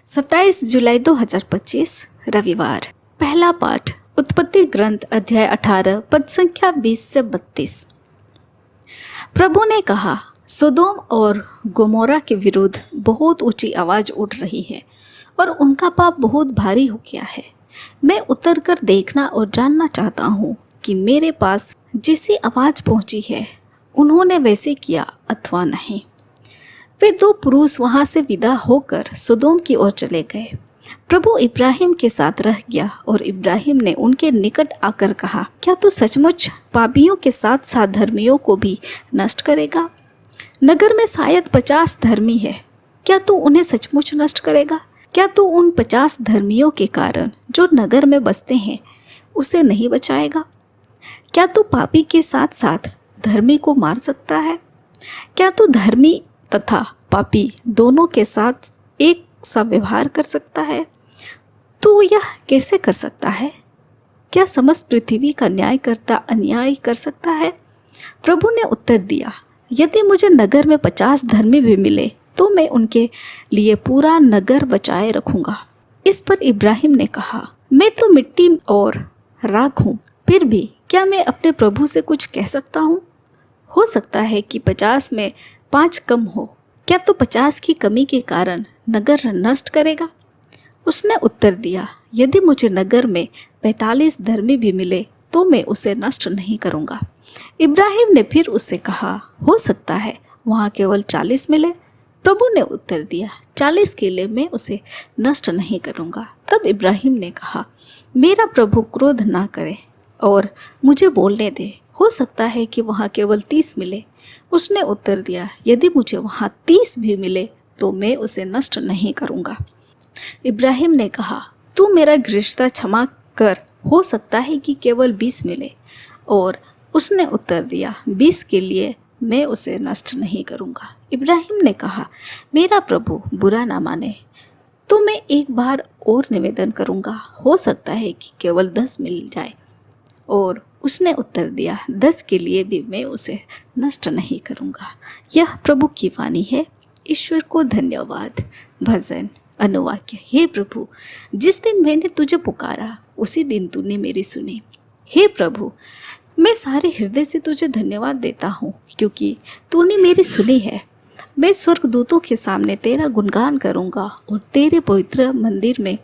27 जुलाई 2025 रविवार। पहला पाठ उत्पत्ति ग्रंथ अध्याय 18 पद संख्या 20 से 32। प्रभु ने कहा, सोदोम और गोमोरा के विरुद्ध बहुत ऊंची आवाज उठ रही है और उनका पाप बहुत भारी हो गया है। मैं उतर कर देखना और जानना चाहता हूँ कि मेरे पास जैसी आवाज पहुँची है उन्होंने वैसे किया अथवा नहीं। वे दो पुरुष वहां से विदा होकर सोदोम की ओर चले गए। प्रभु इब्राहिम के साथ रह गया और इब्राहिम ने उनके निकट आकर कहा, क्या तू सचमुच पापियों के साथ साथ धर्मियों को भी नष्ट करेगा? नगर में शायद 50 धर्मी है, क्या तू उन्हें सचमुच नष्ट करेगा? क्या तू उन 50 धर्मियों के कारण जो नगर में बसते हैं उसे नहीं बचाएगा? क्या तू पापी के साथ साथ धर्मी को मार सकता है? क्या तू धर्मी तथा पापी दोनों के साथ एक सा व्यवहार कर सकता है? तू यह कैसे कर सकता है? क्या समस्त पृथ्वी का न्याय करता अन्याय कर सकता है? प्रभु ने उत्तर दिया, यदि मुझे नगर में 50 धर्मी भी मिले तो मैं उनके लिए पूरा नगर बचाए रखूंगा। इस पर इब्राहिम ने कहा, मैं तो मिट्टी और राख हूँ, फिर भी क्या मैं अपने प्रभु से कुछ कह सकता हूँ? हो सकता है कि 50 में 5 कम हो। क्या तो 50 की कमी के कारण नगर नष्ट करेगा? उसने उत्तर दिया, यदि मुझे नगर में 45 धर्मी भी मिले तो मैं उसे नष्ट नहीं करूँगा। इब्राहिम ने फिर उससे कहा, हो सकता है वहाँ केवल 40 मिले। प्रभु ने उत्तर दिया, 40 के लिए मैं उसे नष्ट नहीं करूँगा। तब इब्राहिम ने कहा, मेरा प्रभु क्रोध ना करे और मुझे बोलने दे, हो सकता है कि वहाँ केवल 30 मिले। उसने उत्तर दिया, यदि मुझे वहाँ 30 भी मिले तो मैं उसे नष्ट नहीं करूँगा। इब्राहिम ने कहा, तू मेरा घृष्टता क्षमा कर, हो सकता है कि केवल 20 मिले। और उसने उत्तर दिया, 20 के लिए मैं उसे नष्ट नहीं करूँगा। इब्राहिम ने कहा, मेरा प्रभु बुरा ना माने तो मैं एक बार और निवेदन करूँगा, हो सकता है कि केवल 10 मिल जाए। और उसने उत्तर दिया, 10 के लिए भी मैं उसे नष्ट नहीं करूँगा। यह प्रभु की वाणी है। ईश्वर को धन्यवाद। भजन अनुवाक्य। हे प्रभु, जिस दिन मैंने तुझे पुकारा उसी दिन तूने मेरी सुनी। हे प्रभु, मैं सारे हृदय से तुझे धन्यवाद देता हूँ क्योंकि तूने मेरी सुनी है। मैं स्वर्गदूतों के सामने तेरा गुणगान करूँगा और तेरे पवित्र मंदिर में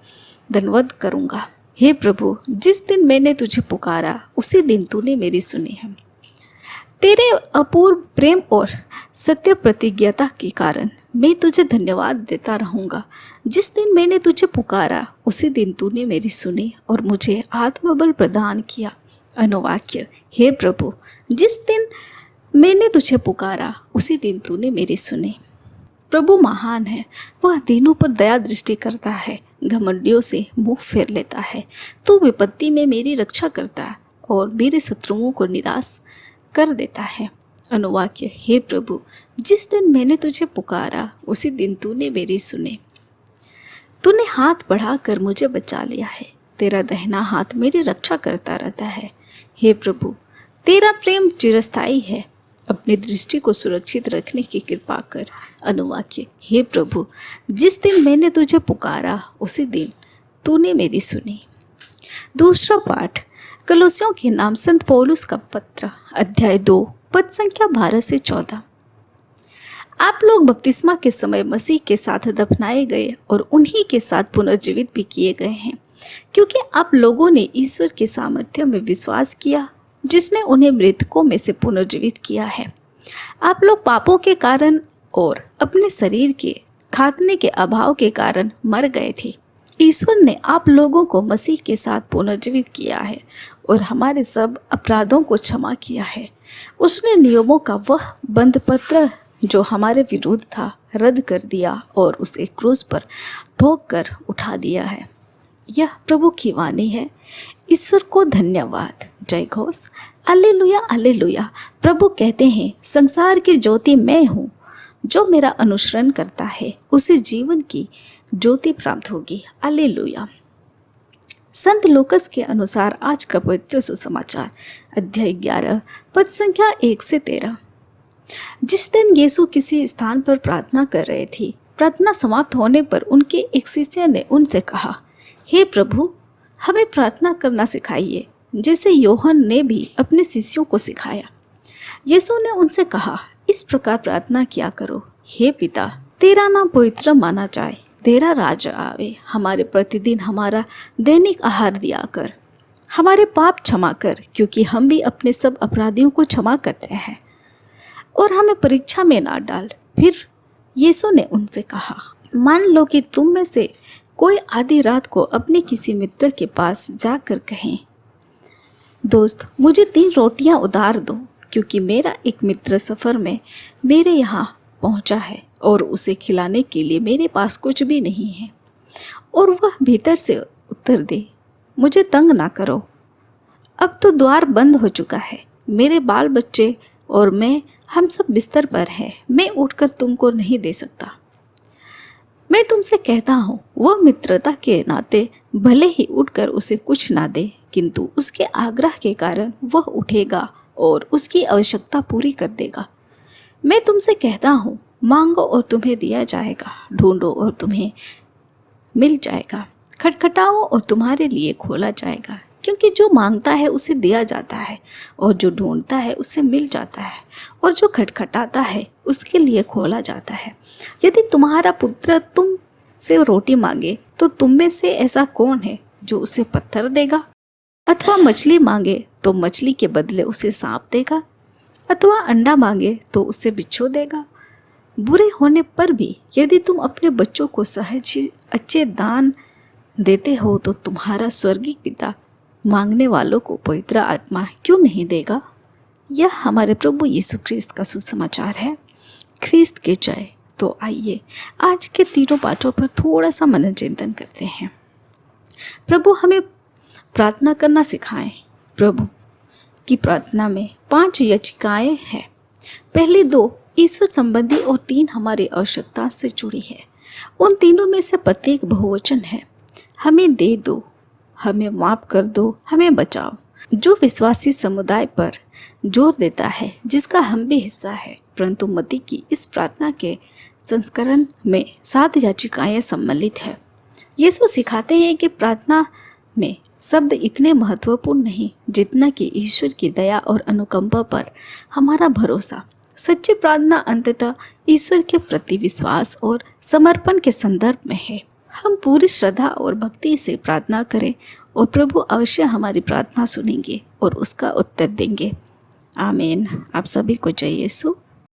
धन्यवाद करूँगा। हे प्रभु, जिस दिन मैंने तुझे पुकारा उसी दिन तूने मेरी सुनी है। तेरे अपूर्व प्रेम और सत्य प्रतिज्ञता के कारण मैं तुझे धन्यवाद देता रहूँगा। जिस दिन मैंने तुझे पुकारा उसी दिन तूने मेरी सुनी और मुझे आत्मबल प्रदान किया। अनुवाक्य। हे प्रभु, जिस दिन मैंने तुझे पुकारा उसी दिन तूने मेरी सुनी। प्रभु महान है, वह दीनों पर दया दृष्टि करता है, घमंडियों से मुंह फेर लेता है। तू विपत्ति में मेरी रक्षा करता है और मेरे शत्रुओं को निराश कर देता है। अनुवाक्य। हे प्रभु, जिस दिन मैंने तुझे पुकारा उसी दिन तूने मेरी सुनी। तूने हाथ बढ़ाकर मुझे बचा लिया है, तेरा दाहिना हाथ मेरी रक्षा करता रहता है। हे प्रभु, तेरा प्रेम चिरस्थायी है, अपनी दृष्टि को सुरक्षित रखने की कृपा कर। अनुवाक्य। हे प्रभु, जिस दिन मैंने तुझे पुकारा उसी दिन तूने मेरी सुनी। दूसरा पाठ कलोसियों के नाम संत पौलुस का पत्र अध्याय 2 पद संख्या 12 से 14। आप लोग बपतिस्मा के समय मसीह के साथ दफनाए गए और उन्हीं के साथ पुनर्जीवित भी किए गए हैं, क्योंकि आप लोगों ने ईश्वर के सामर्थ्य में विश्वास किया जिसने उन्हें मृतकों में से पुनर्जीवित किया है। आप लोग पापों के कारण और अपने शरीर के खातने के अभाव के कारण मर गए थे। ईश्वर ने आप लोगों को मसीह के साथ पुनर्जीवित किया है और हमारे सब अपराधों को क्षमा किया है। उसने नियमों का वह बंधपत्र जो हमारे विरुद्ध था रद्द कर दिया और उसे क्रूस पर ठोक कर उठा दिया है। यह प्रभु की वाणी है। ईश्वर को धन्यवाद। जय घोष। Alleluia alleluia. प्रभु कहते हैं, संसार की ज्योति मैं हूँ, जो मेरा अनुसरण करता है उसे जीवन की ज्योति प्राप्त होगी। अल्लेलुया। संत लूकस के अनुसार आज का पवित्र सुसमाचार अध्याय 11 पद संख्या 1 से 13। जिस दिन यीशु किसी स्थान पर प्रार्थना कर रहे थे, प्रार्थना समाप्त होने पर उनके एक शिष्य ने उनसे कहा, हे प्रभु, हमें प्रार्थना करना सिखाइए, जैसे यूहन्ना ने भी अपने शिष्यों को सिखाया। यीशु ने उनसे कहा, इस प्रकार प्रार्थना किया करो, हे पिता, तेरा नाम पवित्र माना जाए, तेरा राज्य आवे, हमारे प्रतिदिन हमारा दैनिक आहार दिया कर, हमारे पाप क्षमा कर, क्योंकि हम भी अपने सब अपराधियों को क्षमा करते हैं, और हमें परीक्षा में ना डाल। फिर यीशु ने उनसे कहा, मान लो कि तुम में से कोई आधी रात को अपने किसी मित्र के पास जाकर कहें, दोस्त, मुझे 3 रोटियां उधार दो, क्योंकि मेरा एक मित्र सफ़र में मेरे यहाँ पहुँचा है और उसे खिलाने के लिए मेरे पास कुछ भी नहीं है। और वह भीतर से उत्तर दे, मुझे तंग ना करो, अब तो द्वार बंद हो चुका है, मेरे बाल बच्चे और मैं हम सब बिस्तर पर हैं, मैं उठकर तुमको नहीं दे सकता। मैं तुमसे कहता हूँ, वह मित्रता के नाते भले ही उठकर उसे कुछ ना दे, किंतु उसके आग्रह के कारण वह उठेगा और उसकी आवश्यकता पूरी कर देगा। मैं तुमसे कहता हूँ, मांगो और तुम्हें दिया जाएगा, ढूंढो और तुम्हें मिल जाएगा, खटखटाओ और तुम्हारे लिए खोला जाएगा। क्योंकि जो मांगता है उसे दिया जाता है, और जो ढूंढता है उसे मिल जाता है, और जो खटखटाता है उसके लिए खोला जाता है। यदि तुम्हारा पुत्र तुम से रोटी मांगे तो तुम में से ऐसा कौन है जो उसे पत्थर देगा? अथवा मछली मांगे तो मछली के बदले उसे सांप देगा? अथवा अंडा मांगे तो उसे बिच्छू देगा? बुरे होने पर भी यदि तुम अपने बच्चों को सहज ही अच्छे दान देते हो तो तुम्हारा स्वर्गीय पिता मांगने वालों को पवित्र आत्मा क्यों नहीं देगा? यह हमारे प्रभु यीशु ख्रिस्त का सुसमाचार है। ख्रिस्त के जय। तो आइए आज के तीनों पाठों पर थोड़ा सा मनोचिंतन करते हैं। प्रभु हमें प्रार्थना करना सिखाएं। प्रभु की प्रार्थना में 5 याचिकाएं हैं। पहली 2 ईश्वर संबंधी और 3 हमारी आवश्यकता से जुड़ी है। उन तीनों में से प्रत्येक बहुवचन है। हमें दे दो, हमें माफ कर दो, हमें बचाओ, जो विश्वासी समुदाय पर जोर देता है, जिसका हम भी हिस्सा है। परंतु मत्ती की इस प्रार्थना के संस्करण में 7 याचिकाएं सम्मिलित है। यीशु सिखाते हैं कि प्रार्थना में शब्द इतने महत्वपूर्ण नहीं जितना कि ईश्वर की दया और अनुकंपा पर हमारा भरोसा। सच्ची प्रार्थना अंततः ईश्वर के प्रति विश्वास और समर्पण के संदर्भ में है। हम पूरी श्रद्धा और भक्ति से प्रार्थना करें और प्रभु अवश्य हमारी प्रार्थना सुनेंगे और उसका उत्तर देंगे। आमीन। आप सभी को जय यीशु।